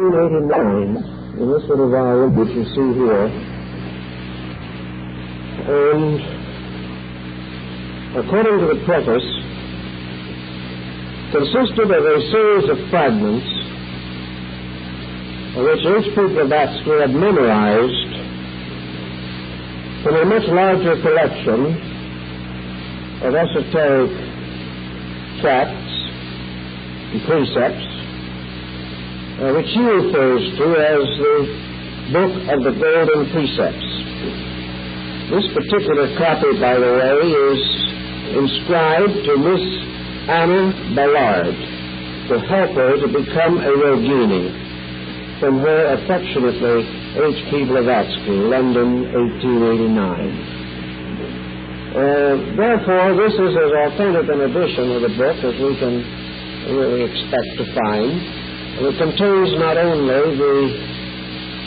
1889, in this little volume which you see here, and according to the preface, consisted of a series of fragments which H.P. Blavatsky had memorized from a much larger collection of esoteric tracts and precepts, which he refers to as the Book of the Golden Precepts. This particular copy, by the way, is inscribed to Miss Anna Ballard, to help her to become a yogini, from her affectionately H.P. Blavatsky, London, 1889. Therefore, this is as authentic an edition of the book as we can really expect to find. And it contains not only the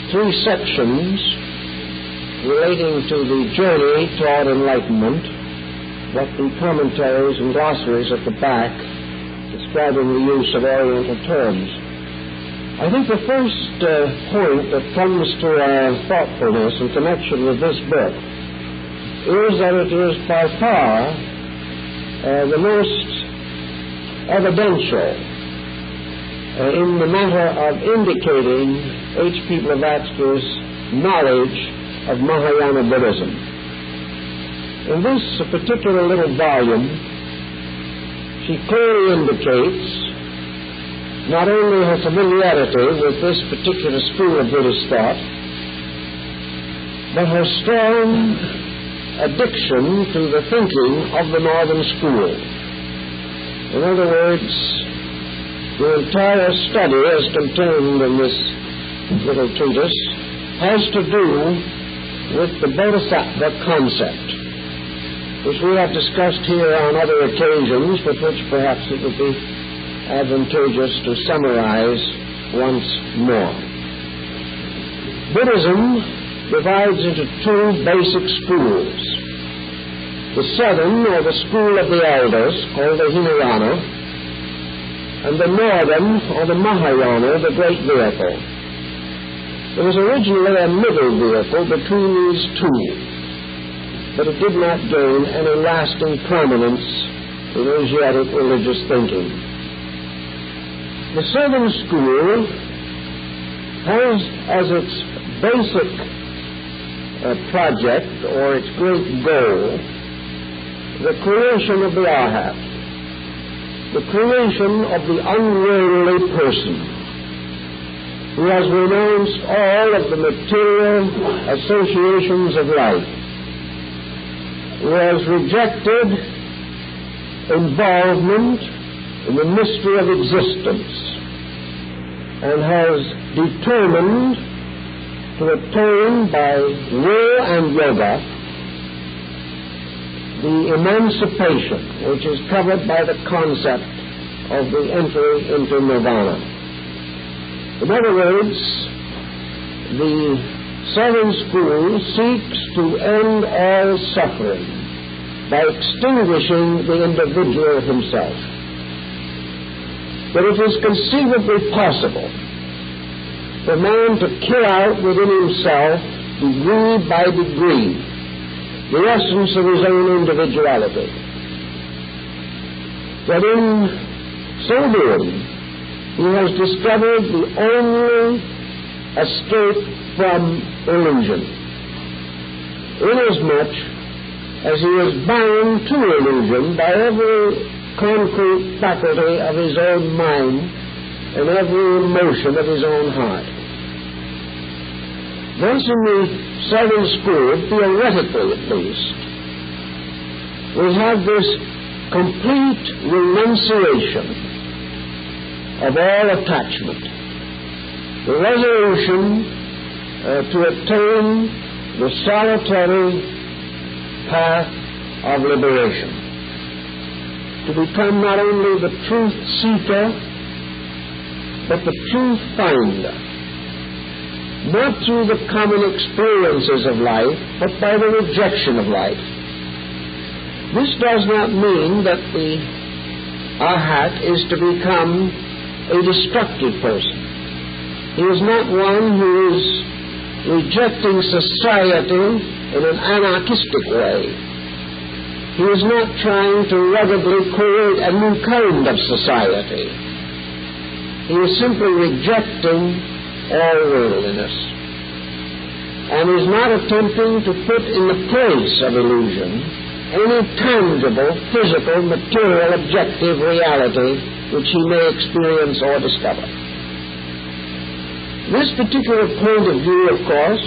three sections relating to the journey toward enlightenment, but the commentaries and glossaries at the back describing the use of Oriental terms. I think the first point that comes to our thoughtfulness in connection with this book is that it is by far the most evidential in the matter of indicating H.P. Blavatsky's knowledge of Mahayana Buddhism. In this particular little volume, she clearly indicates not only her familiarity with this particular school of Buddhist thought, but her strong addiction to the thinking of the Northern school. In other words, the entire study as contained in this little treatise has to do with the Bodhisattva concept, which we have discussed here on other occasions, but which perhaps it would be advantageous to summarize once more. Buddhism divides into two basic schools: the southern, or the school of the elders, called the Hinayana, and the northern, or the Mahayana, the great vehicle. There was originally a middle vehicle between these two, but it did not gain any lasting prominence in Asiatic religious thinking. The Southern school has as its basic project, or its great goal, the creation of the Arhat, the creation of the unworldly person who has renounced all of the material associations of life, who has rejected involvement in the mystery of existence, and has determined to attain by will and yoga the emancipation which is covered by the concept of the entry into nirvana. In other words, the Southern school seeks to end all suffering by extinguishing the individual himself. But it is conceivably possible for man to kill out within himself, degree by degree, the essence of his own individuality. That in so doing, he has discovered the only escape from illusion, inasmuch as he is bound to illusion by every concrete faculty of his own mind and every emotion of his own heart. Thus, in the Southern school, theoretically at least, we have this complete renunciation of all attachment, the resolution to attain the solitary path of liberation, to become not only the truth seeker, but the truth finder, not through the common experiences of life, but by the rejection of life. This does not mean that the Arhat is to become a destructive person. He is not one who is rejecting society in an anarchistic way. He is not trying to ruggedly create a new kind of society. He is simply rejecting all worldliness, and is not attempting to put in the place of illusion any tangible, physical, material, objective reality which he may experience or discover. This particular point of view, of course,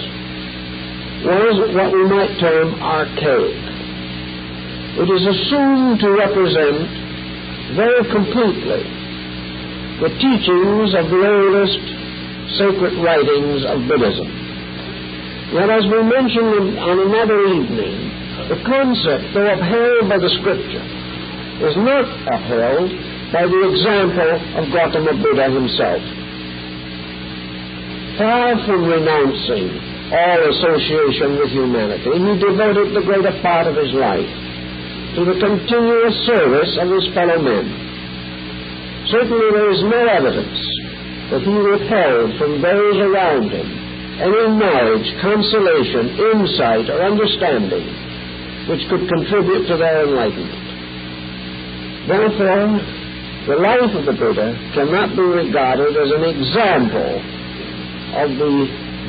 was what we might term archaic. It is assumed to represent very completely the teachings of the oldest sacred writings of Buddhism. Yet, as we mentioned on another evening, the concept, though upheld by the Scripture, is not upheld by the example of Gautama Buddha himself. Far from renouncing all association with humanity, he devoted the greater part of his life to the continuous service of his fellow men. Certainly there is no evidence that he withheld from those around him any knowledge, consolation, insight, or understanding which could contribute to their enlightenment. Therefore, the life of the Buddha cannot be regarded as an example of the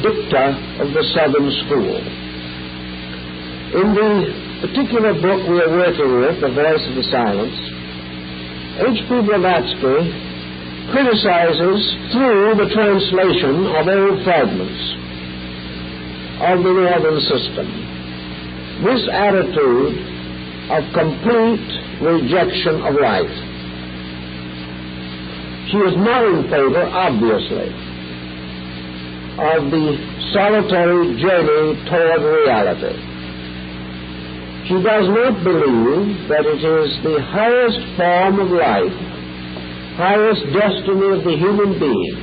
dicta of the Southern School. In the particular book we are working with, The Voice of the Silence, H.P. Blavatsky criticizes through the translation of old fragments of the Northern system this attitude of complete rejection of life. She is not in favor, obviously, of the solitary journey toward reality. She does not believe that it is the highest form of life, highest destiny of the human being,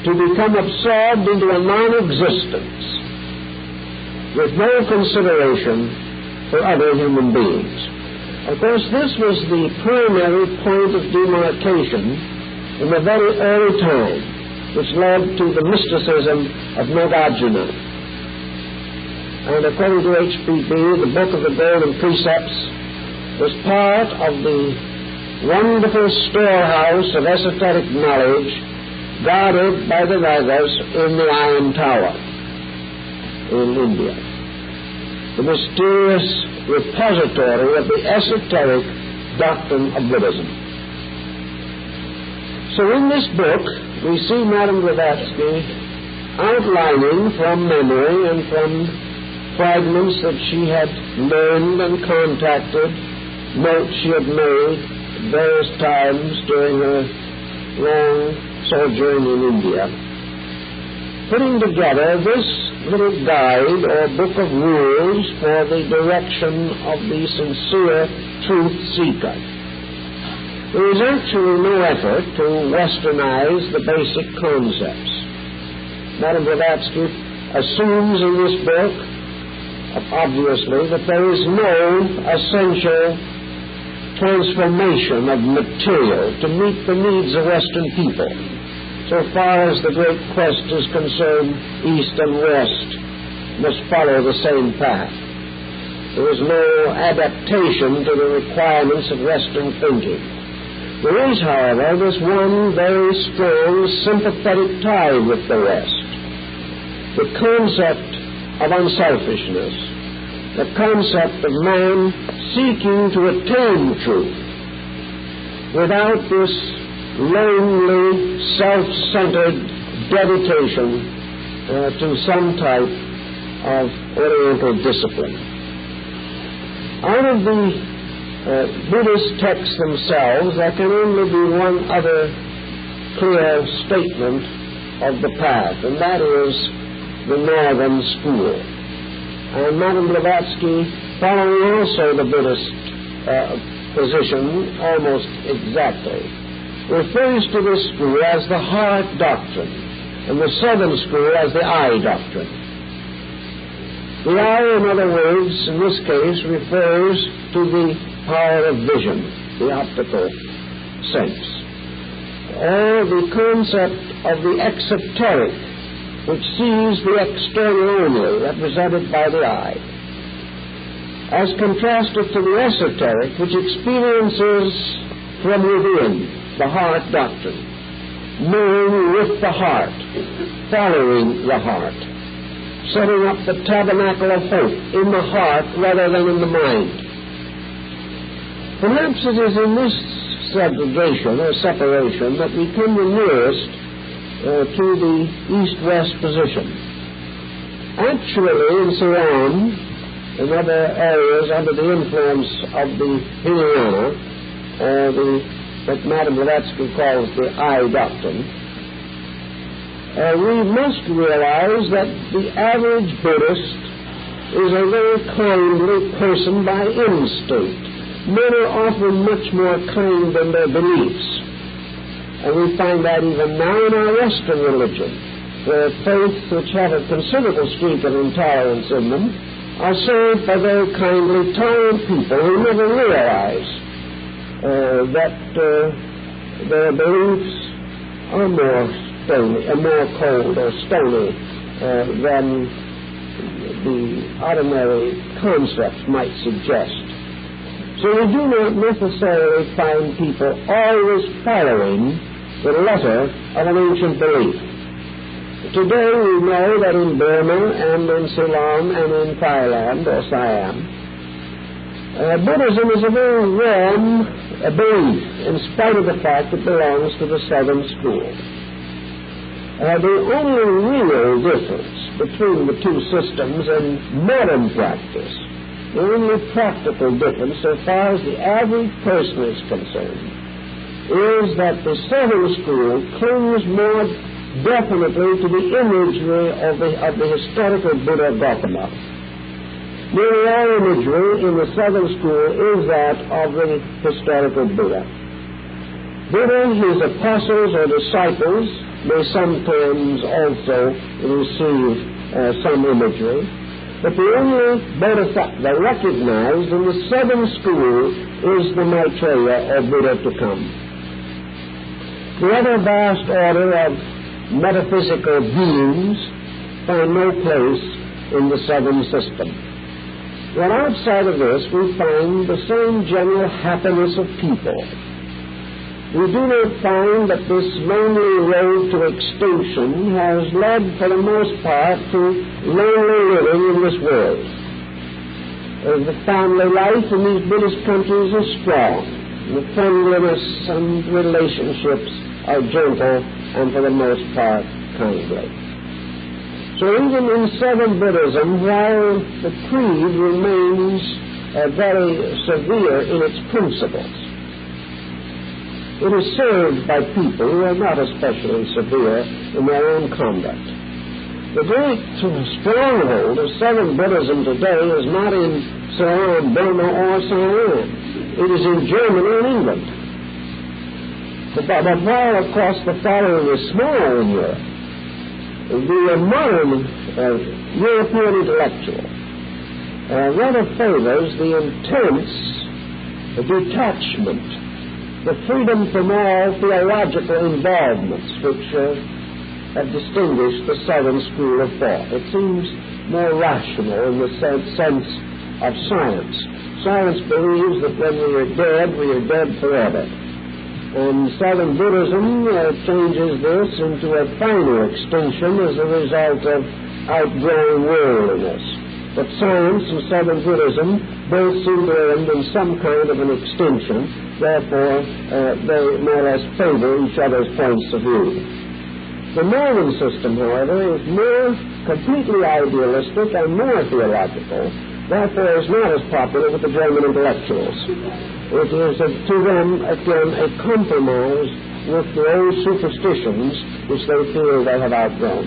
to become absorbed into a non-existence with no consideration for other human beings. Of course, this was the primary point of demarcation in the very early time, which led to the mysticism of Nagarjuna. And according to H.P.B., the Book of the Golden Precepts was part of the wonderful storehouse of esoteric knowledge guarded by the Ragas in the Iron Tower in India, the mysterious repository of the esoteric doctrine of Buddhism. So in this book, we see Madame Blavatsky outlining from memory and from fragments that she had learned and contacted, notes she had made at various times during her long sojourn in India, putting together this little guide or book of rules for the direction of the sincere truth seeker. There is actually no effort to westernize the basic concepts. Madame Blavatsky assumes in this book, obviously, that there is no essential transformation of material to meet the needs of Western people. So far as the great quest is concerned, East and West must follow the same path. There is no adaptation to the requirements of Western thinking. There is, however, this one very strong sympathetic tie with the West. The concept of unselfishness, the concept of man seeking to attain truth without this lonely, self-centered dedication to some type of Oriental discipline. Out of the Buddhist texts themselves, there can only be one other clear statement of the path, and that is the Northern School. And Madame Blavatsky, following also the Buddhist position almost exactly, refers to this school as the heart doctrine, and the Southern School as the eye doctrine. The eye, in other words, in this case, refers to the power of vision, the optical sense. or the concept of the exoteric, which sees the external only, represented by the eye, as contrasted to the esoteric, which experiences from within, the heart doctrine, knowing with the heart, following the heart, setting up the tabernacle of hope in the heart rather than in the mind. Perhaps it is in this segregation or separation that we come the nearest to the east-west position. Actually, in Ceylon and other areas under the influence of the Mahayana, or what Madame Blavatsky calls the eye doctrine, we must realize that the average Buddhist is a very kindly person by instinct. Men are often much more kind than their beliefs. And we find that even now in our Western religion, where faiths which have a considerable streak of intolerance in them are served by very kindly, tolerant people who never realize that their beliefs are more stony, more cold or stony than the ordinary concepts might suggest. So we do not necessarily find people always following the letter of an ancient belief. Today we know that in Burma and in Ceylon and in Thailand or Siam, Buddhism is a very warm belief in spite of the fact it belongs to the Southern School. The only real difference between the two systems in modern practice, the only practical difference so far as the average person is concerned, is that the Southern School clings more definitely to the imagery of the historical Buddha Gautama. Nearly all imagery in the Southern School is that of the historical Buddha. Buddha, his apostles or disciples, may sometimes also receive some imagery, but the only bodhisattva recognized in the Southern School is the Maitreya or Buddha to come. The other vast order of metaphysical beings find no place in the Southern system. Well, outside of this, we find the same general happiness of people. We do not find that this lonely road to extinction has led, for the most part, to lonely living in this world. The family life in these Buddhist countries is strong. The friendliness and relationships are gentle and, for the most part, kindly. So even in Southern Buddhism, while the creed remains very severe in its principles, it is served by people who are not especially severe in their own conduct. The great stronghold of Southern Buddhism today is not in Ceylon, Burma, or Siam. It is in Germany and England. But while, of course, the following is small in Europe, the modern European intellectual rather favors the intense detachment, the freedom from all theological involvements which have distinguished the Southern School of thought. It seems more rational in the sense of science. Science believes that when we are dead forever. And Southern Buddhism changes this into a final extinction as a result of outgrowing worldliness. But science and Southern Buddhism both seem to end in some kind of an extinction. Therefore, they more or less favor each other's points of view. The Northern system, however, is more completely idealistic and more theological. Therefore, is not as popular with the German intellectuals. It is to them, again, a compromise with the old superstitions which they feel they have outgrown.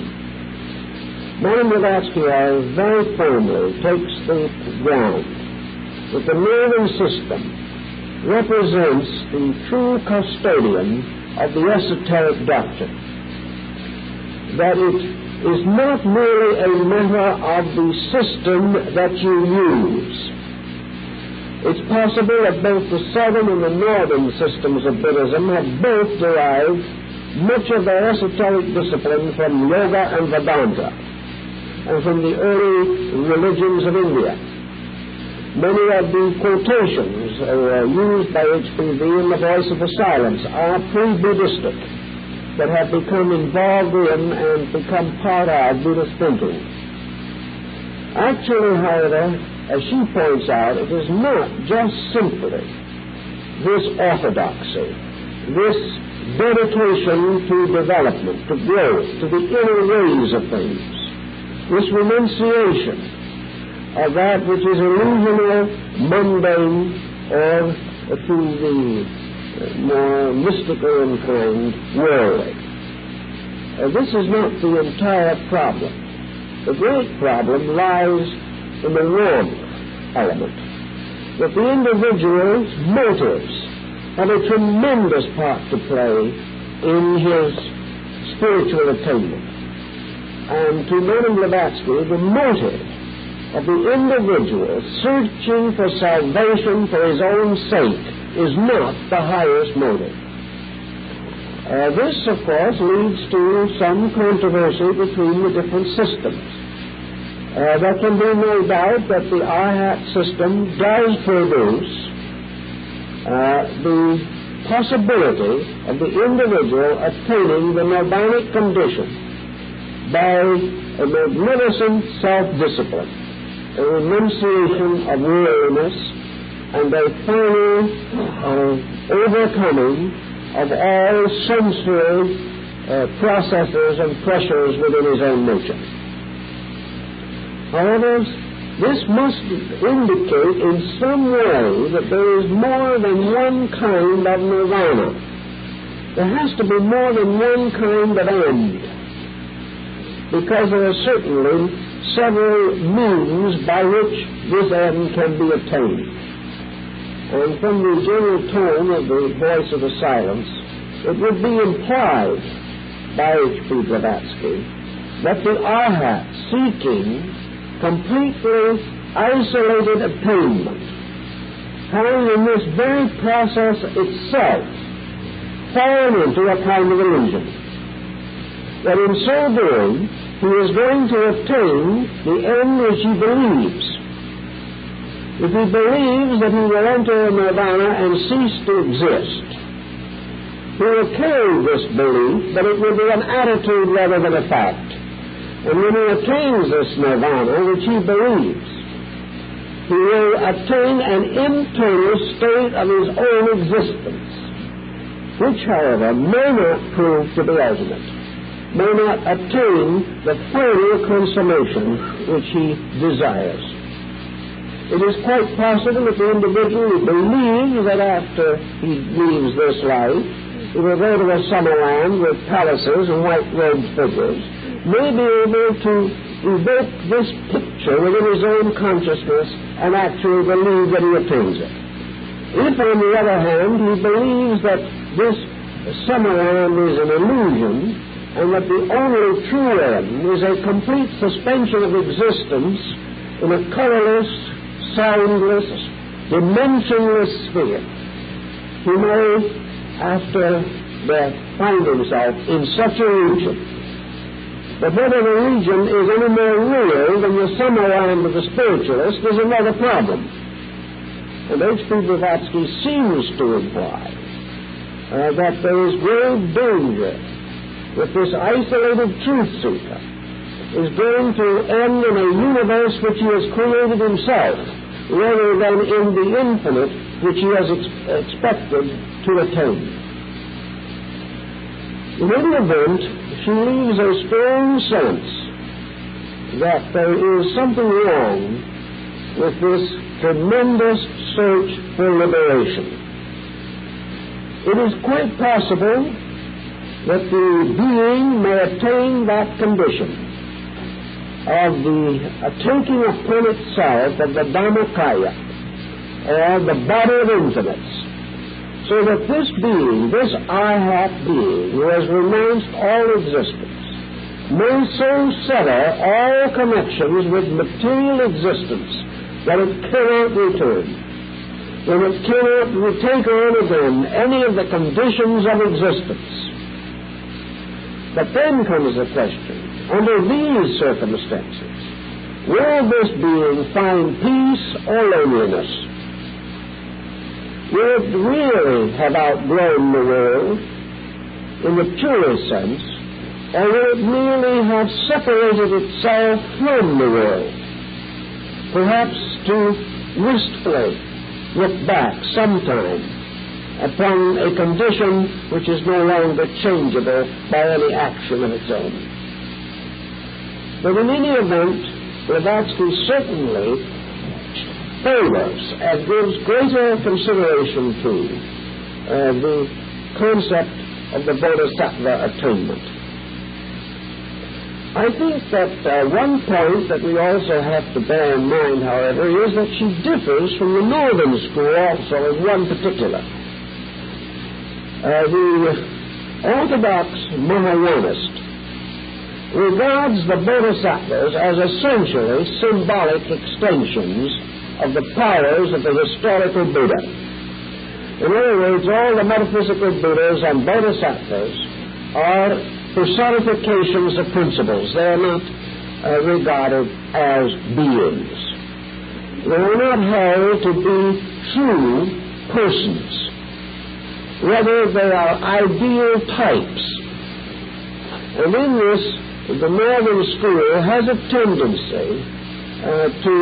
Madame Blavatsky very firmly takes the ground that the Northern system represents the true custodian of the esoteric doctrine, that it is not merely a matter of the system that you use, It's possible that both the southern and the northern systems of Buddhism have both derived much of their esoteric discipline from yoga and Vedanta, and from the early religions of India. Many of the quotations used by HPV in The Voice of the Silence are pre-Buddhistic, that have become involved in and become part of Buddhist thinking. Actually, however, as she points out, it is not just simply this orthodoxy, this dedication to development, to growth, to the inner ways of things, this renunciation of that which is illusional, mundane, or to the more mystical inclined, worldly. This is not the entire problem. The great problem lies in the warmth element, that the individual's motives have a tremendous part to play in his spiritual attainment. And to Madame Blavatsky, the motive of the individual searching for salvation for his own sake is not the highest motive. This, of course, leads to some controversy between the different systems. There can be no doubt that the Arhat system does produce the possibility of the individual attaining the nirvanic condition by a magnificent self-discipline, a renunciation of weariness, and a final overcoming of all sensory processes and pressures within his own nature. However, this must indicate in some way that there is more than one kind of nirvana. There has to be more than one kind of end, because there are certainly several means by which this end can be attained. And from the general tone of The Voice of the Silence, it would be implied by H.P. Blavatsky that the Arhat, seeking completely isolated attainment, has in this very process itself fallen into a kind of illusion. That in so doing, he is going to attain the end which he believes. If he believes that he will enter nirvana and cease to exist, he will carry this belief, but it will be an attitude rather than a fact. And when he attains this nirvana, which he believes, he will attain an internal state of his own existence, which, however, may not prove to be ultimate, may not attain the final consummation which he desires. It is quite possible that the individual who believes that after he leaves this life, he will go to a summer land with palaces and white-robed figures, may be able to evoke this picture within his own consciousness and actually believe that he attains it. If, on the other hand, he believes that this summer land is an illusion, and that the only true end is a complete suspension of existence in a colorless, soundless, dimensionless sphere, he may, after death, find himself in such a region. But whether the region is any more real than the summer land of the spiritualist is another problem. And H.P. Blavatsky seems to imply that there is grave danger that this isolated truth seeker is going to end in a universe which he has created himself, rather than in the infinite which he has expected to attain. In any event, she leaves a strong sense that there is something wrong with this tremendous search for liberation. It is quite possible that the being may attain that condition of the taking upon itself of the Dhammakaya, or the body of infinites, so that this being, this Arhat being, who has renounced all existence, may so sever all connections with material existence that it cannot return. when it cannot take on again any of the conditions of existence. But then comes the question, under these circumstances, will this being find peace or loneliness? Will it really have outgrown the world in the purest sense, or will it merely have separated itself from the world, perhaps to wistfully look back sometime upon a condition which is no longer changeable by any action of its own? But in any event, Blavatsky certainly favors and gives greater consideration to the concept of the Bodhisattva attainment. I think that one point that we also have to bear in mind, however, is that she differs from the Northern school also in one particular. The Orthodox Mahayanist regards the Bodhisattvas as essentially symbolic extensions of the powers of the historical Buddha. In other words, all the metaphysical Buddhas and Bodhisattvas are personifications of principles. They are not regarded as beings. They are not held to be true persons. Rather, they are ideal types. And in this, the Northern school has a tendency to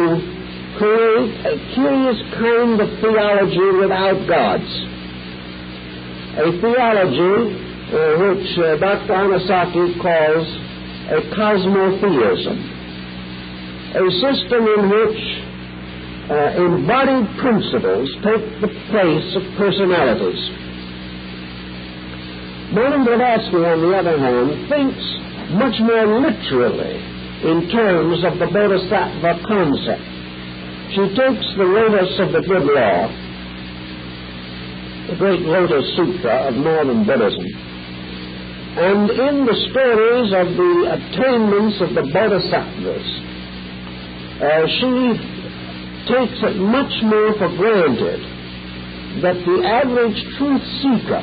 create a curious kind of theology without gods. A theology which Dr. Anasaki calls a cosmotheism, a system in which embodied principles take the place of personalities. Madame Blavatsky, on the other hand, thinks much more literally in terms of the Bodhisattva concept. She takes the lotus of the good law, the great Lotus Sutra of Northern Buddhism, and in the stories of the attainments of the Bodhisattvas, she takes it much more for granted that the average truth seeker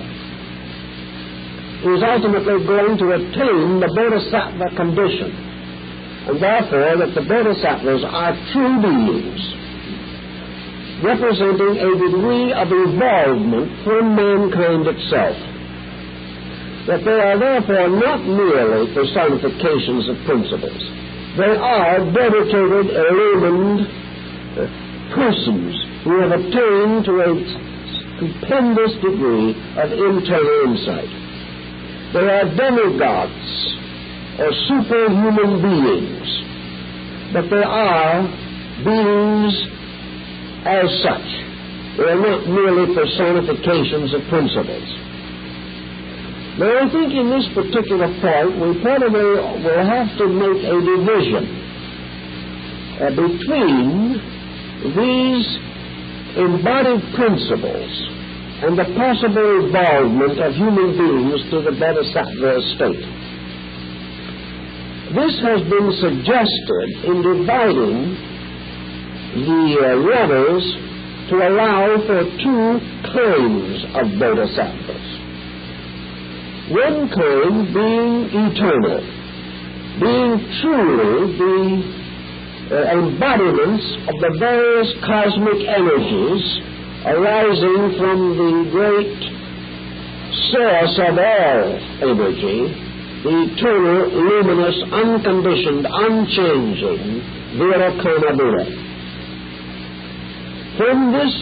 is ultimately going to attain the Bodhisattva condition, and therefore that the Bodhisattvas are true beings, representing a degree of evolvement from mankind itself. That they are therefore not merely personifications of principles. They are dedicated, illumined persons who have attained to a stupendous degree of internal insight. They are demigods or superhuman beings, but they are beings as such. They are not merely personifications of principles. Now, I think in this particular point, we probably will have to make a division between these embodied principles and the possible involvement of human beings to the Bodhisattva state. This has been suggested in dividing the letters to allow for two kinds of Bodhisattvas. One kind being eternal, being truly the embodiments of the various cosmic energies arising from the great source of all energy, the eternal, luminous, unconditioned, unchanging Virakana Buddha. From this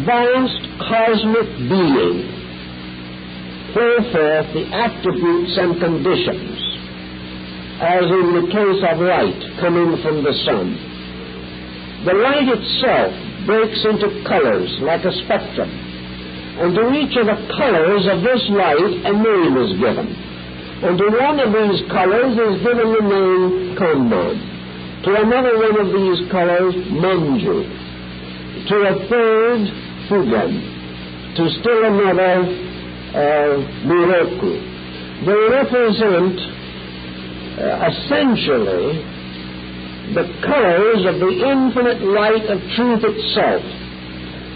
vast cosmic being flow forth the attributes and conditions, as in the case of light coming from the sun. The light itself breaks into colors like a spectrum, and to each of the colors of this light a name is given. And to one of these colors is given the name Kanban, to another one of these colors Manju, to a third Fugan, to still another Miroku. They represent essentially the colors of the infinite light of truth itself,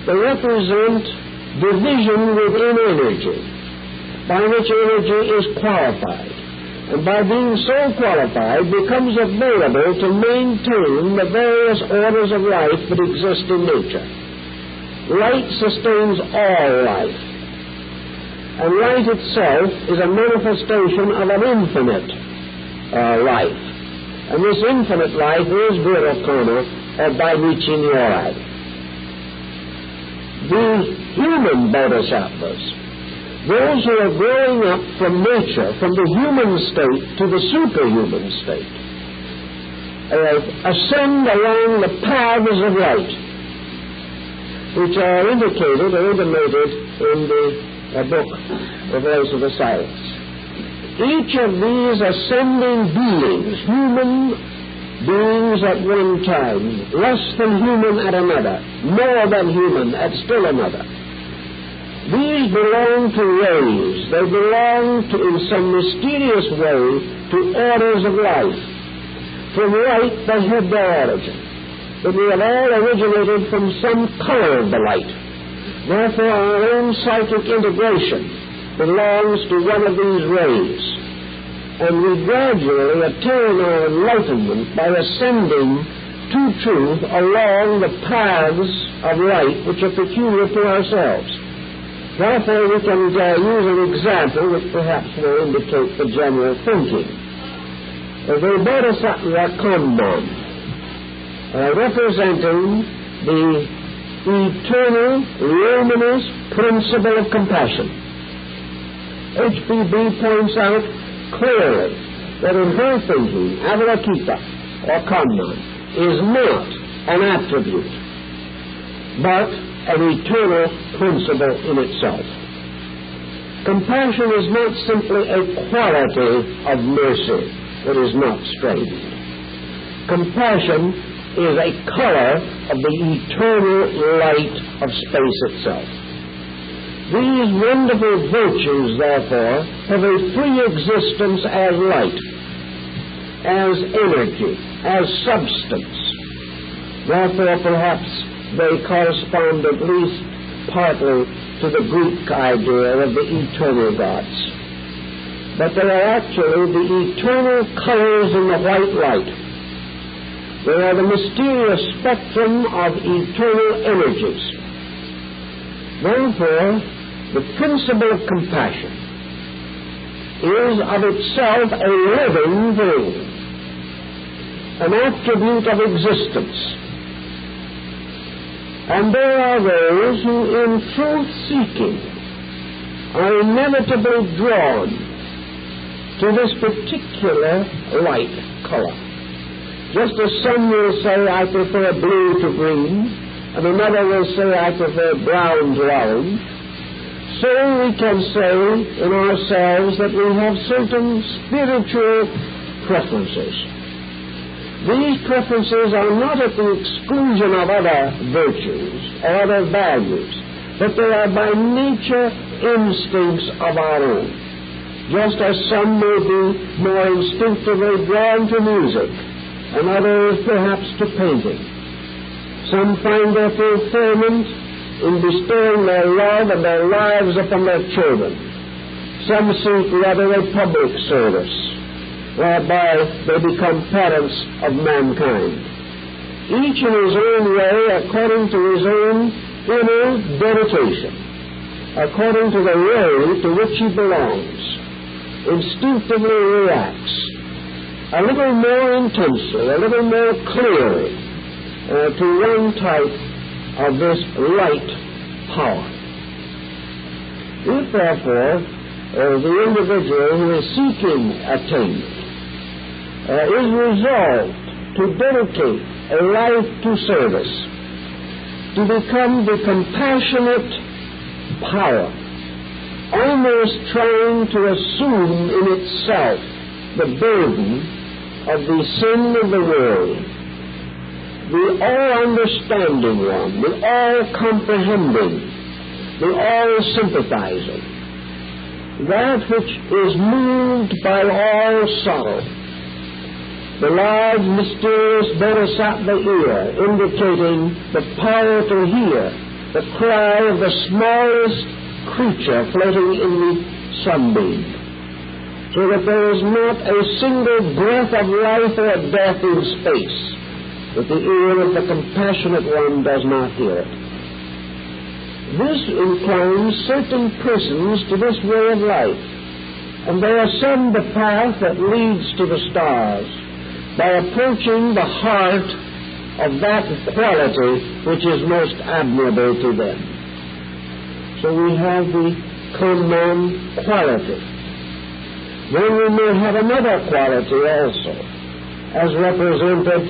They represent division within energy, by which energy is qualified, and by being so qualified becomes available to maintain the various orders of life that exist in nature. Light sustains all life, and light itself is a manifestation of an infinite life. And this infinite life is good, O'Connor, by reaching your life. The human bodhisattvas, those who are growing up from nature, from the human state to the superhuman state, ascend along the paths of light, which are indicated or intimated in the book, The Voice of the Silence. Each of these ascending beings, human beings at one time, less than human at another, more than human at still another, these belong to rays. They belong to, in some mysterious way, to orders of life. From light they have their origin. But we have all originated from some color of the light. Therefore, our own psychic integration belongs to one of these rays. And we gradually attain our enlightenment by ascending to truth along the paths of light which are peculiar to ourselves. Therefore, we can use an example which perhaps will indicate the general thinking. The Bodhisattva Kanman, representing the eternal, luminous principle of compassion. HPB points out clearly that in her thinking, Avalokita, or Kanman, is not an attribute, but an eternal principle in itself. Compassion is not simply a quality of mercy that is not strained. Compassion is a color of the eternal light of space itself. These wonderful virtues, therefore, have a free existence as light, as energy, as substance. Therefore, perhaps they correspond at least partly to the Greek idea of the eternal gods. But they are actually the eternal colors in the white light. They are the mysterious spectrum of eternal energies. Therefore, the principle of compassion is of itself a living thing, an attribute of existence. And there are those who, in truth-seeking, are inevitably drawn to this particular light color. Just as some will say, I prefer blue to green, and another will say, I prefer brown to orange, so we can say in ourselves that we have certain spiritual preferences. These preferences are not at the exclusion of other virtues or other values, but they are by nature instincts of our own. Just as some may be more instinctively drawn to music, and others perhaps to painting. Some find their fulfillment in bestowing their love and their lives upon their children. Some seek rather a public service, whereby they become parents of mankind. Each in his own way, according to his own inner dedication, according to the way to which he belongs, instinctively reacts, a little more intensely, a little more clearly, to one type of this light power. If, therefore, the individual who is seeking attainment is resolved to dedicate a life to service, to become the compassionate power, almost trying to assume in itself the burden of the sin of the world, the all-understanding one, the all-comprehending, the all-sympathizing, that which is moved by all sorrow, the large, mysterious bodhisattva ear, indicating the power to hear the cry of the smallest creature floating in the sunbeam, so that there is not a single breath of life or death in space that the ear of the compassionate one does not hear it. This inclines certain persons to this way of life, and they ascend the path that leads to the stars by approaching the heart of that quality which is most admirable to them. So we have the common quality. Then we may have another quality also, as represented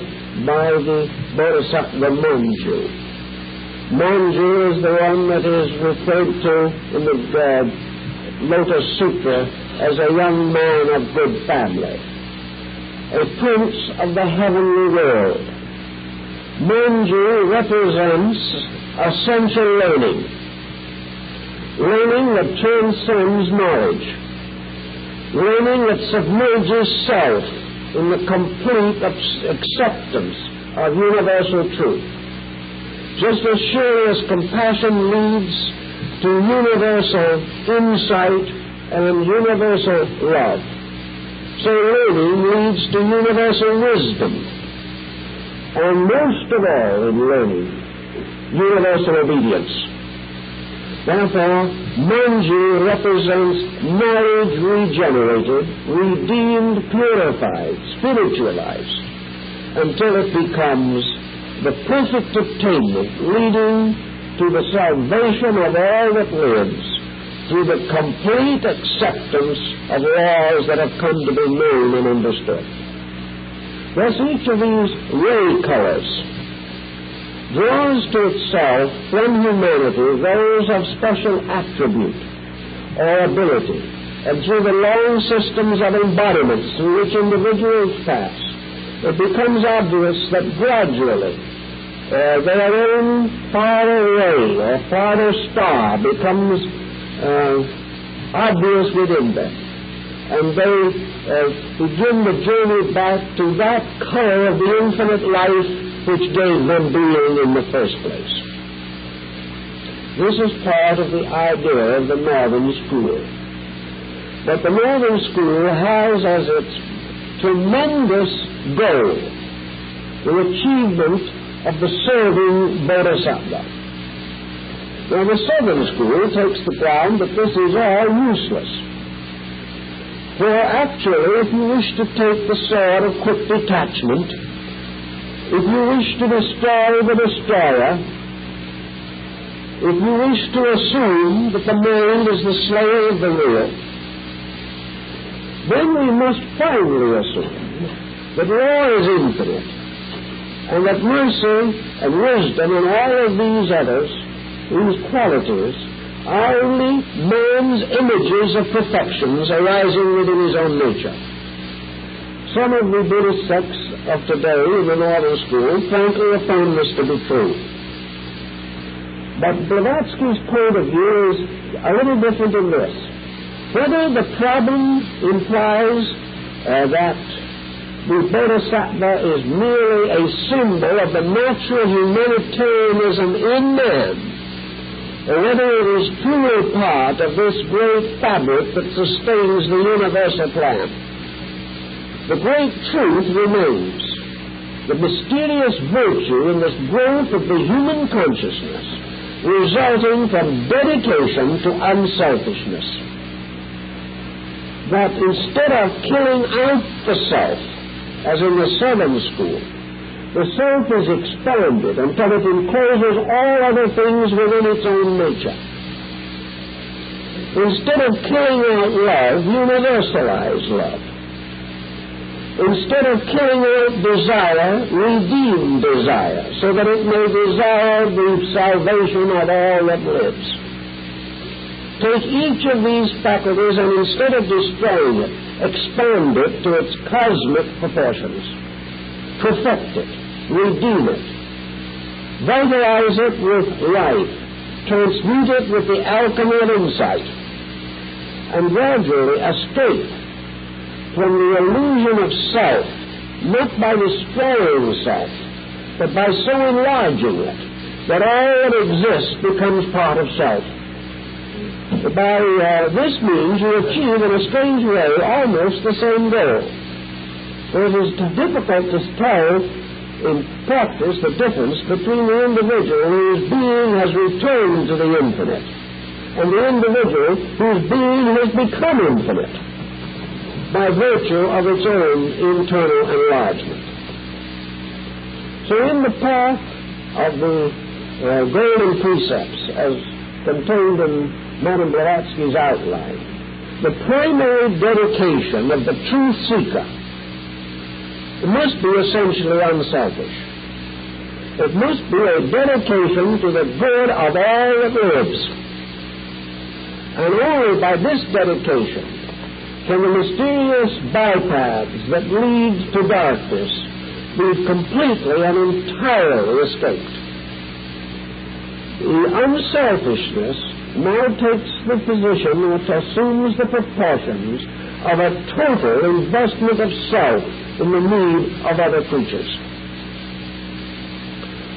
by the Bodhisattva Manju. Manju is the one that is referred to in the Lotus Sutra as a young man of good family, a prince of the heavenly world. Manju represents essential learning, learning that transcends knowledge, learning that submerges self in the complete acceptance of universal truth. Just as surely as compassion leads to universal insight and universal love, so learning leads to universal wisdom, and most of all in learning, universal obedience. Therefore, Manju represents knowledge regenerated, redeemed, purified, spiritualized, until it becomes the perfect attainment leading to the salvation of all that lives through the complete acceptance of laws that have come to be known and understood. Thus, each of these ray colors draws to itself from humanity those of special attribute or ability, and through the long systems of embodiments through which individuals pass, it becomes obvious that gradually their own farther ray or farther star becomes obvious within them, and they begin the journey back to that color of the infinite life which gave them being in the first place. This is part of the idea of the Northern School. But the Northern School has as its tremendous goal the achievement of the serving Bodhisattva. Now, the Southern School takes the ground that this is all useless. For actually, if you wish to take the sword of quick detachment, if you wish to destroy the destroyer, if you wish to assume that the mind is the slayer of the real, then we must finally assume that law is infinite, and that mercy and wisdom and all of these others, these qualities, are only man's images of perfections arising within his own nature. Some of the Buddhist sects of today in the Northern School frankly affirm this to be true. But Blavatsky's point of view is a little different in this. Whether the problem implies that the Bodhisattva is merely a symbol of the natural humanitarianism in man, or whether it is truly part of this great fabric that sustains the universal plan, the great truth remains. The mysterious virtue in this growth of the human consciousness resulting from dedication to unselfishness. That instead of killing out the self, as in the Southern School, the self is expanded until it encloses all other things within its own nature. Instead of killing out love, universalize love. Instead of killing out desire, redeem desire, so that it may desire the salvation of all that lives. Take each of these faculties and instead of destroying it, expand it to its cosmic proportions. Perfect it, redeem it, vitalize it with life, transmute it with the alchemy of insight, and gradually escape from the illusion of self, not by destroying self, but by so enlarging it that all that exists becomes part of self. By this means you achieve in a strange way almost the same goal. For it is difficult to tell in practice the difference between the individual whose being has returned to the infinite and the individual whose being has become infinite by virtue of its own internal enlargement. So in the path of the golden precepts as contained in Madame Blavatsky's outline, the primary dedication of the truth seeker must be essentially unselfish. It must be a dedication to the good of all that lives. And only by this dedication can the mysterious bypaths that lead to darkness be completely and entirely escaped. The unselfishness now takes the position which assumes the proportions of a total investment of self in the need of other creatures.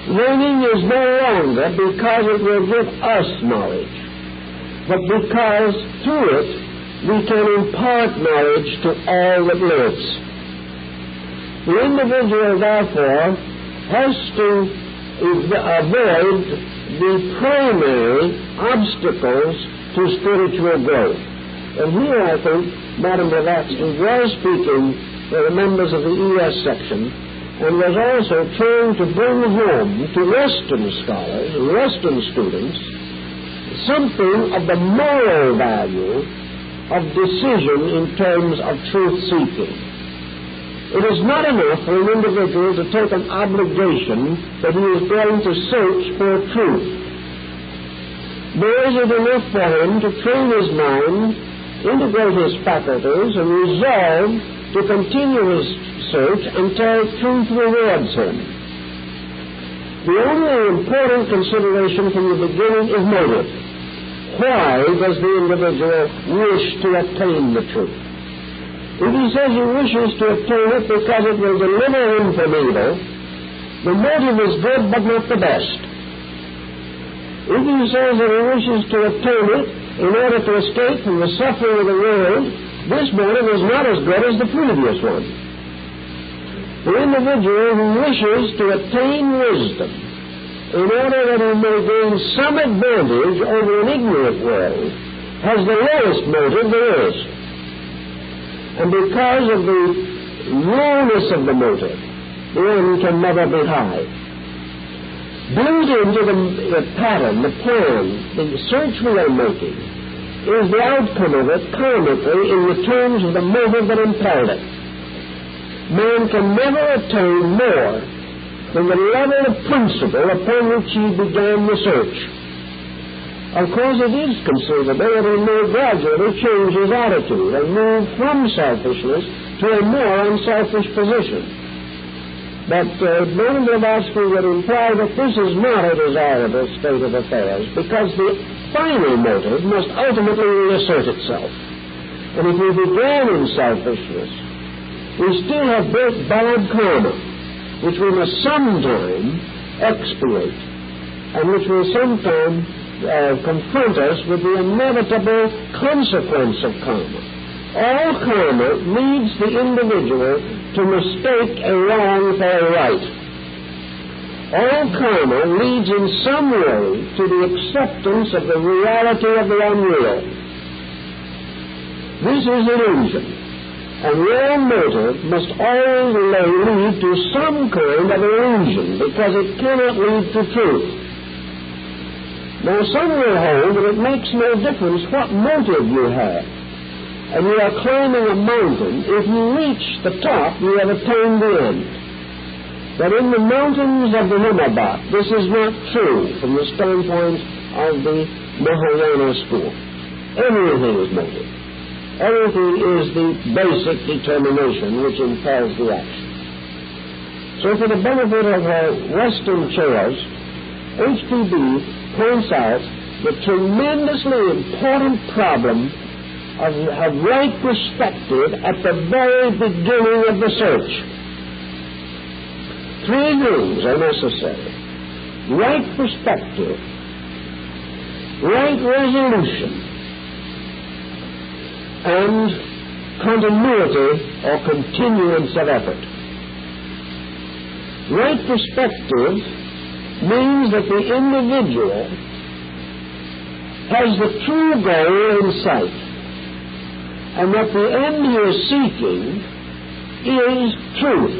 Learning is no longer because it will give us knowledge, but because through it we can impart knowledge to all that lives. The individual, therefore, has to avoid the primary obstacles to spiritual growth. And here, I think, Madame Blavatsky was speaking to the members of the ES section and was also trying to bring home to Western scholars and Western students something of the moral value of decision in terms of truth-seeking. It is not enough for an individual to take an obligation that he is going to search for truth. Nor is it enough for him to train his mind, integrate his faculties, and resolve to continue his search until truth rewards him. The only important consideration from the beginning is motive. Why does the individual wish to attain the truth? If he says he wishes to obtain it because it will deliver him from evil, the motive is good but not the best. If he says that he wishes to obtain it in order to escape from the suffering of the world, this motive is not as good as the previous one. The individual who wishes to attain wisdom in order that he may gain some advantage over an ignorant world has the lowest motive there is. And because of the lowness of the motive, the end can never be high. Built into the pattern, the plan, the search we are making, is the outcome of it karmically in the terms of the motive that impelled it. Man can never attain more than the level of principle upon which he began the search. Of course, it is conceivable that he may gradually change his attitude and move from selfishness to a more unselfish position. But Madame Blavatsky would imply that this is not a desirable state of affairs, because the final motive must ultimately reassert itself. And if we began in selfishness, we still have built bad karma, which we must sometime expiate, and which will sometime confront us with the inevitable consequence of karma. All karma leads the individual to mistake a wrong for a right. All karma leads in some way to the acceptance of the reality of the unreal. This is illusion, and real motive must always lead to some kind of illusion, because it cannot lead to truth. Now, some will hold that it makes no difference what motive you have, and you are climbing a mountain. If you reach the top, you have attained the end. But in the mountains of the Himalaya, this is not true from the standpoint of the Mahayana school. Everything is motive. Everything is the basic determination which impels the action. So for the benefit of our Western chairs, H.P.B. points out the tremendously important problem of right perspective at the very beginning of the search. Three things are necessary. right perspective, right resolution, and continuity or continuance of effort. Right perspective means that the individual has the true goal in sight, and that the end he is seeking is truth,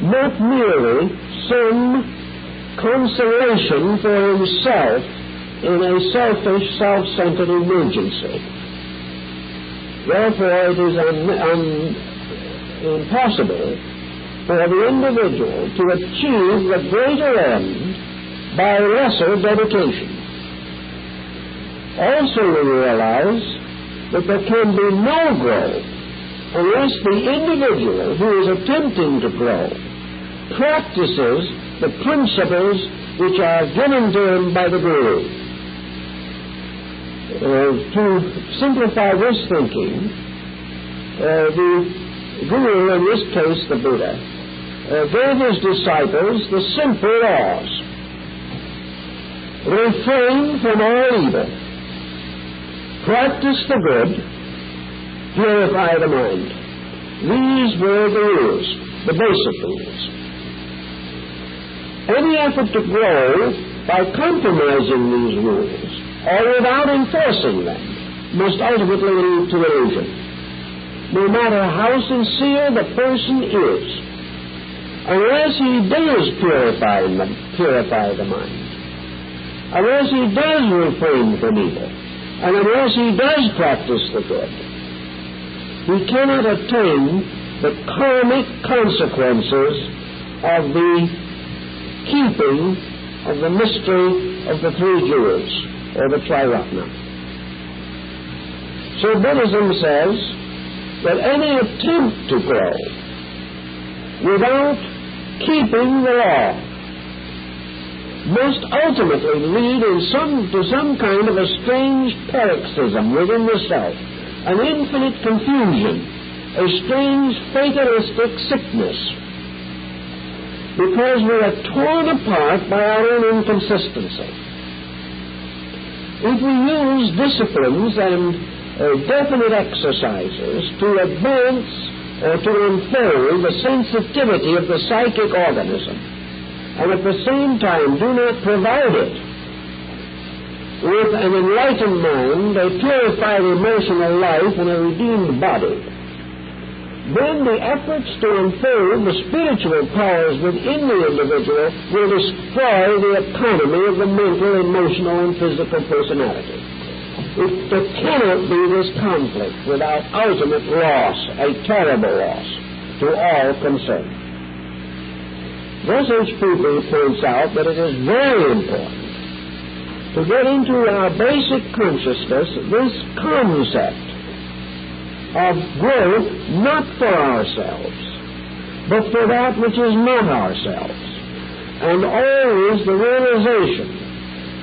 not merely some consolation for himself in a selfish, self-centered emergency. Therefore, it is impossible for the individual to achieve the greater end by lesser dedication. Also, we realize that there can be no growth unless the individual who is attempting to grow practices the principles which are given to him by the Guru. To simplify this thinking, the Guru, in this case the Buddha, gave his disciples the simple laws. Refrain from all evil, practice the good, purify the mind. These were the rules, the basic rules. Any effort to grow by compromising these rules or without enforcing them must ultimately lead to illusion, no matter how sincere the person is, unless he does purify the mind, unless he does refrain from evil, and unless he does practice the good. We cannot attain the karmic consequences of the keeping of the mystery of the three jewels, or the Triratna. So Buddhism says that any attempt to grow without keeping the law must ultimately lead to some kind of a strange paroxysm within the self, an infinite confusion, a strange fatalistic sickness, because we are torn apart by our own inconsistency. If we use disciplines and definite exercises to advance or to unfold the sensitivity of the psychic organism, and at the same time do not provide it with an enlightened mind, a purified emotional life, and a redeemed body, then the efforts to unfold the spiritual powers within the individual will destroy the economy of the mental, emotional, and physical personality. There cannot be this conflict without ultimate loss, a terrible loss to all concerned. Thus, H.P. points out that it is very important to get into our basic consciousness this concept of growth not for ourselves, but for that which is not ourselves, and always the realization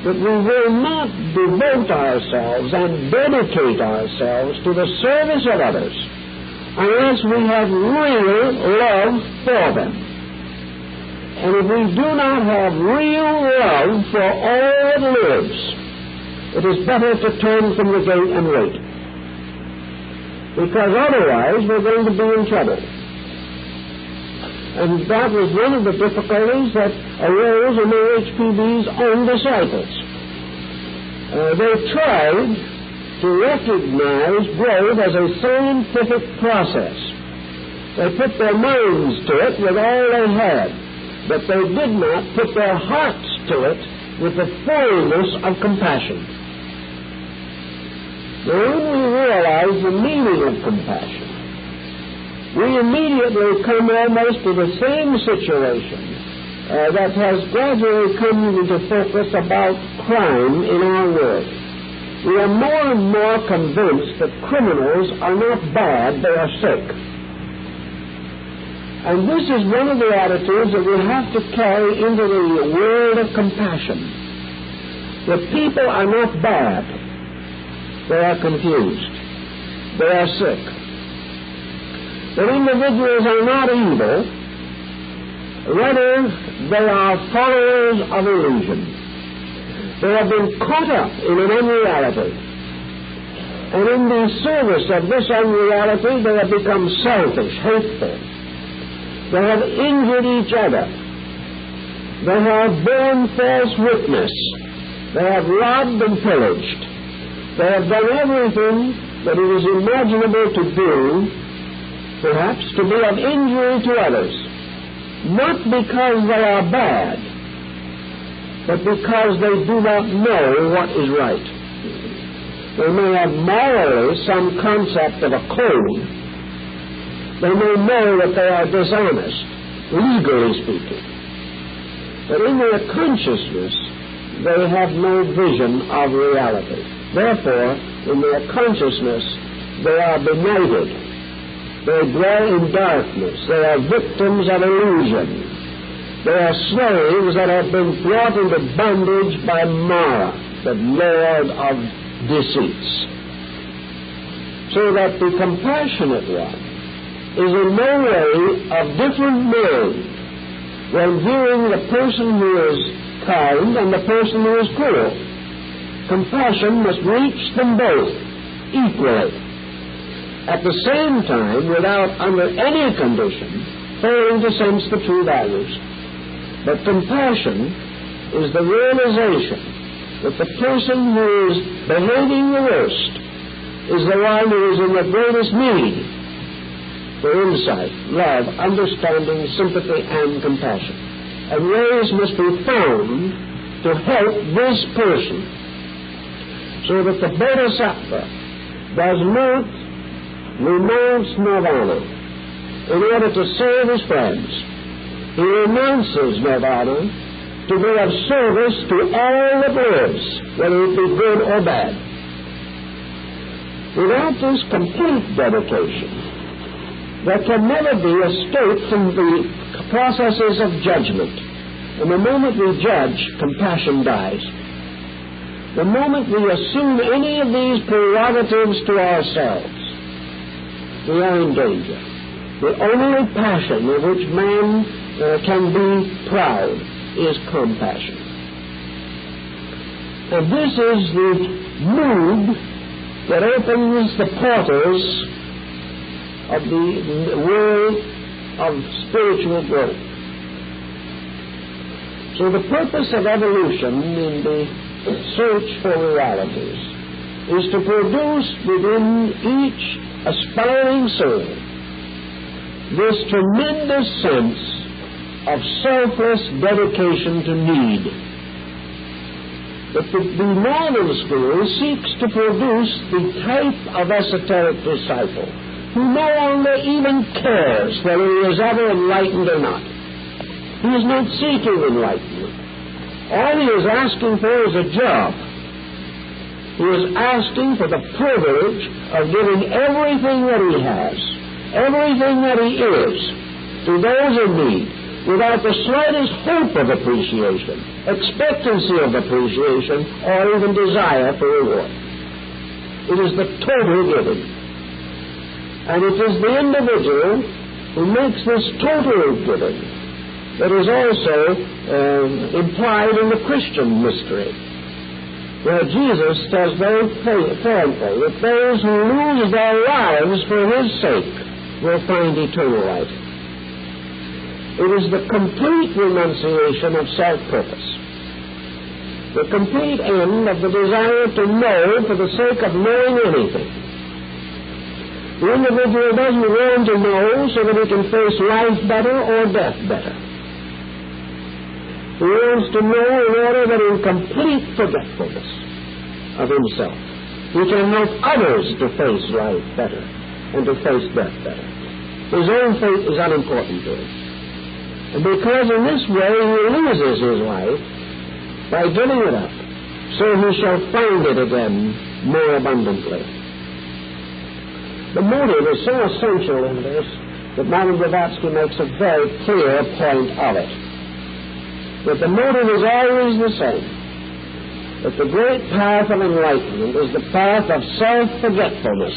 that we will not devote ourselves and dedicate ourselves to the service of others unless we have real love for them. And if we do not have real love for all that lives, it is better to turn from the gate and wait, because otherwise we're going to be in trouble. And that was one of the difficulties that arose in the HPB's own disciples. They tried to recognize growth as a scientific process. They put their minds to it with all they had, but they did not put their hearts to it with the fullness of compassion. Now, when we realize the meaning of compassion, we immediately come almost to the same situation that has gradually come into focus about crime in our world. We are more and more convinced that criminals are not bad, they are sick. And this is one of the attitudes that we have to carry into the world of compassion. The people are not bad. They are confused. They are sick. The individuals are not evil. Rather, they are followers of illusion. They have been caught up in an unreality. And in the service of this unreality, they have become selfish, hateful. They have injured each other. They have borne false witness. They have robbed and pillaged. They have done everything that it is imaginable to do, perhaps, to be of injury to others. Not because they are bad, but because they do not know what is right. They may have morally some concept of a code. They may know that they are dishonest, legally speaking. But in their consciousness, they have no vision of reality. Therefore, in their consciousness, they are benighted. They dwell in darkness. They are victims of illusion. They are slaves that have been brought into bondage by Mara, the lord of deceits. So that the compassionate one is in no way of different mind when viewing the person who is kind and the person who is cruel. Compassion must reach them both equally. At the same time, without under any condition failing to sense the true values. But compassion is the realization that the person who is behaving the worst is the one who is in the greatest need for insight, love, understanding, sympathy, and compassion. And ways must be found to help this person so that the Bodhisattva does not renounce nirvana in order to save his friends. He renounces nirvana to be of service to all that lives, whether it be good or bad. Without this complete dedication, there can never be escape from the processes of judgment. And the moment we judge, compassion dies. The moment we assume any of these prerogatives to ourselves, we are in danger. The only passion of which man can be proud is compassion. And this is the mood that opens the portals of the world of spiritual growth. So the purpose of evolution in the search for realities is to produce within each aspiring soul this tremendous sense of selfless dedication to need. But the modern school seeks to produce the type of esoteric disciple who no longer even cares whether he is ever enlightened or not. He is not seeking enlightenment. All he is asking for is a job. He is asking for the privilege of giving everything that he has, everything that he is, to those in need, without the slightest hope of appreciation, expectancy of appreciation, or even desire for reward. It is the total giving. And it is the individual who makes this total giving that is also implied in the Christian mystery, where Jesus says very frankly that those who lose their lives for his sake will find eternal life. It is the complete renunciation of self-purpose, the complete end of the desire to know for the sake of knowing anything. The individual doesn't want to know so that he can face life better or death better. He wants to know in order that in complete forgetfulness of himself, he can help others to face life better and to face death better. His own fate is unimportant to him. And because in this way he loses his life by giving it up, so he shall find it again more abundantly. The motive is so essential in this that Madame Blavatsky makes a very clear point of it. That the motive is always the same. That the great path of enlightenment is the path of self-forgetfulness.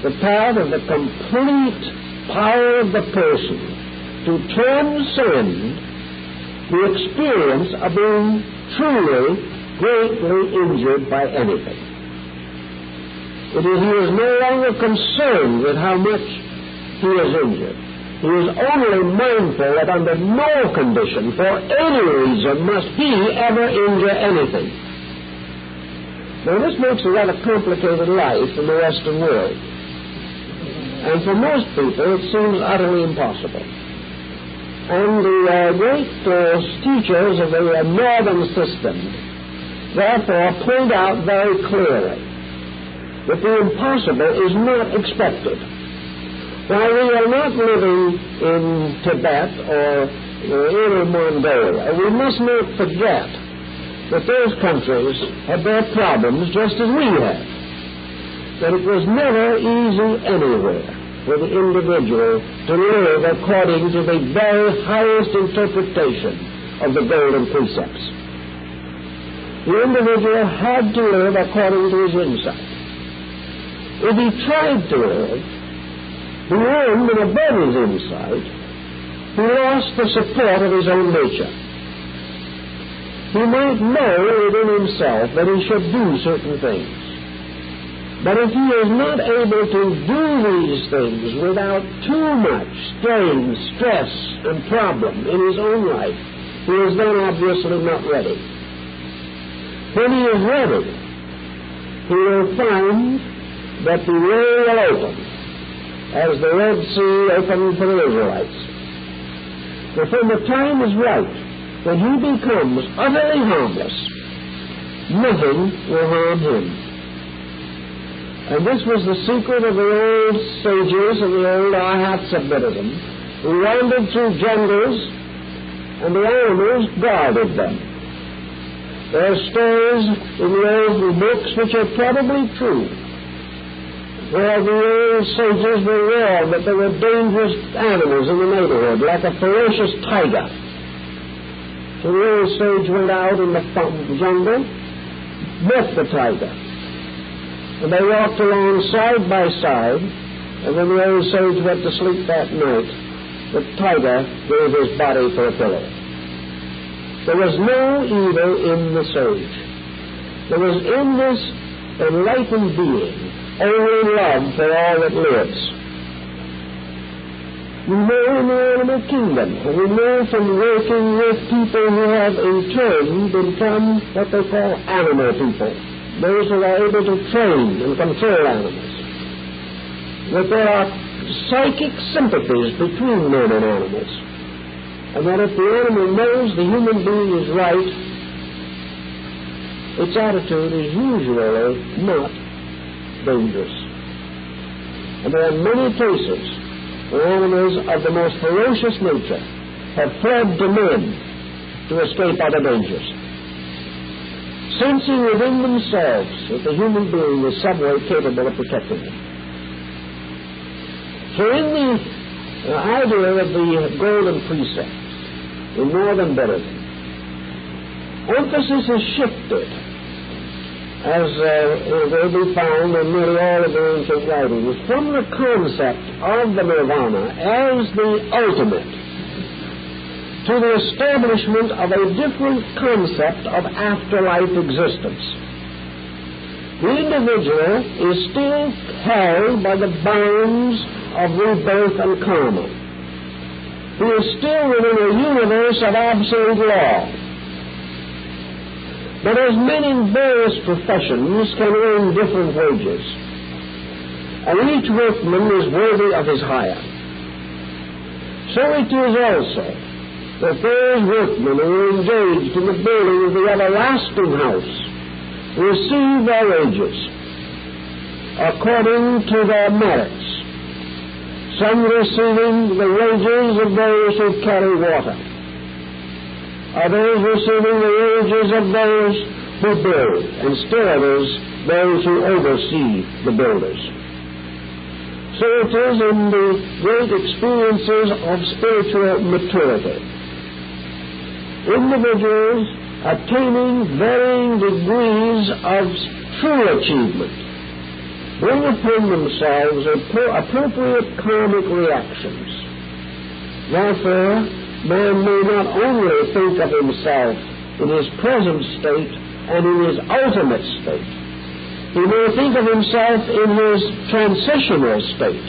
The path of the complete power of the person to transcend the experience of being truly, greatly injured by anything. He is no longer concerned with how much he is injured. He is only mindful that under no condition, for any reason, must he ever injure anything. Now, this makes a rather complicated life in the Western world. And for most people, it seems utterly impossible. And the great teachers of the northern system, therefore, point out very clearly that the impossible is not expected. While we are not living in Tibet or Inner Mongolia, we must not forget that those countries have their problems just as we have. That it was never easy anywhere for the individual to live according to the very highest interpretation of the golden precepts. The individual had to live according to his insight. If he tried to live beyond and above his insight, he lost the support of his own nature. He might know within himself that he should do certain things. But if he is not able to do these things without too much strain, stress, and problem in his own life, he is then obviously not ready. When he is ready, he will find that the way will open, as the Red Sea opened for the Israelites. But when the time is right, when he becomes utterly harmless, nothing will harm him. And this was the secret of the old sages of the old Arhats of Buddhism, who wandered through jungles, and the animals guarded them. There are stories in the old books which are probably true, where the old sages were warned that there were dangerous animals in the neighborhood, like a ferocious tiger. So the old sage went out in the jungle, met the tiger, and they walked along side by side, and when the old sage went to sleep that night, the tiger gave his body for a pillow. There was no evil in the sage. There was in this enlightened being only love for all that lives. We know in the animal kingdom, and we know from working with people who have in turn become what they call animal people, those who are able to train and control animals, that there are psychic sympathies between men and animals, and that if the animal knows the human being is right, its attitude is usually not dangerous. And there are many cases where animals of the most ferocious nature have fled to men to escape other dangers, sensing within themselves that the human being is some way capable of protecting them. So in the idea of the golden precepts in northern Buddhism, emphasis is shifted, as will be found in nearly all of the ancient writings, from the concept of the nirvana as the ultimate to the establishment of a different concept of afterlife existence. The individual is still held by the bonds of rebirth and karma. He is still within a universe of absolute law. But as men in various professions can earn different wages, and each workman is worthy of his hire, so it is also that those workmen who are engaged in the building of the everlasting house receive their wages according to their merits, some receiving the wages of those who carry water, others receiving the wages of those who build, and still others those who oversee the builders. So it is in the great experiences of spiritual maturity. Individuals attaining varying degrees of true achievement bring upon themselves appropriate karmic reactions, Therefore, man may not only think of himself in his present state and in his ultimate state. He may think of himself in his transitional state,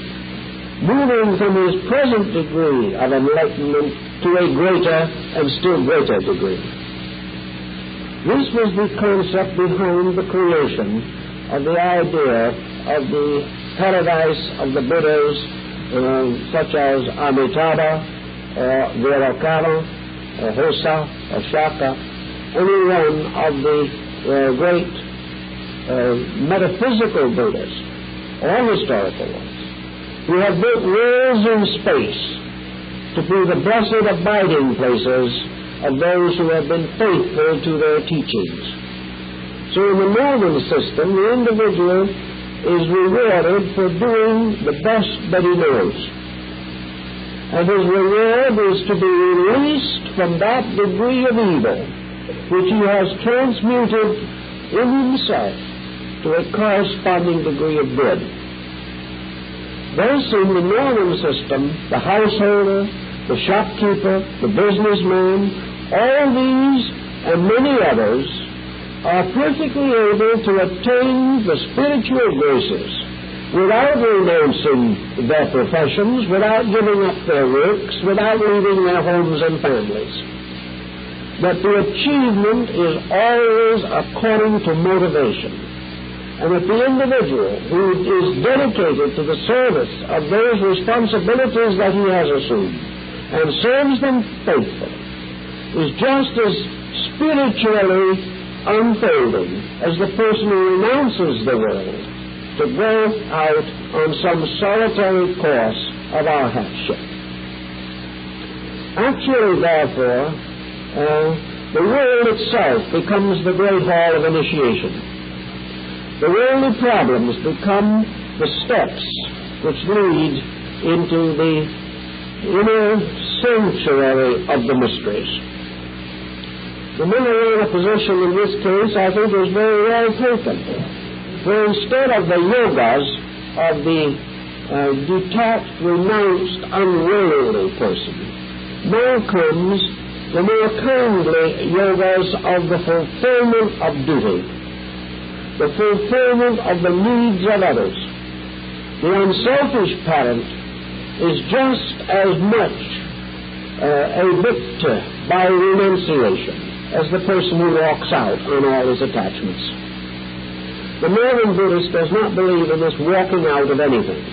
moving from his present degree of enlightenment to a greater and still greater degree. This was the concept behind the creation of the idea of the paradise of the Buddhas, such as Amitabha, or Virakara, or Hosa, or Shaka, any one of the great metaphysical Buddhas, or historical ones, who have built worlds in space to be the blessed abiding places of those who have been faithful to their teachings. So in the northern system, the individual is rewarded for doing the best that he knows. And his reward is to be released from that degree of evil which he has transmuted in himself to a corresponding degree of good. Thus, in the northern system, the householder, the shopkeeper, the businessman, all these and many others are perfectly able to attain the spiritual graces without renouncing their professions, without giving up their works, without leaving their homes and families. But the achievement is always according to motivation. And that the individual who is dedicated to the service of those responsibilities that he has assumed and serves them faithfully is just as spiritually unfolding as the person who renounces the world to go out on some solitary course of arhatship. Actually, therefore, the world itself becomes the great hall of initiation. The worldly problems become the steps which lead into the inner sanctuary of the mysteries. The Mahayana position in this case, I think, is very well taken. For instead of the yogas of the detached, renounced, unworldly person, now comes the more kindly yogas of the fulfillment of duty, the fulfillment of the needs of others. The unselfish parent is just as much a victor by renunciation as the person who walks out on all his attachments. The northern Buddhist does not believe in this walking out of anything.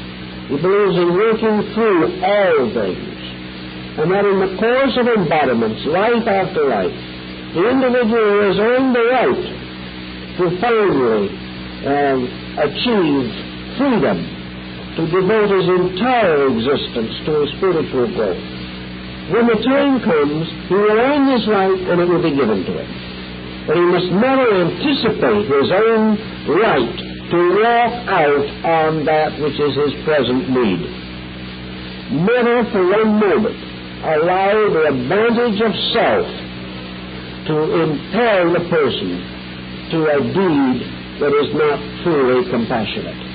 He believes in working through all things, and that in the course of embodiments, life after life, the individual has earned the right to finally achieve freedom, to devote his entire existence to a spiritual growth. When the time comes, he will earn this right and it will be given to him. But he must never anticipate his own right to walk out on that which is his present need. Never for one moment allow the advantage of self to impel the person to a deed that is not truly compassionate.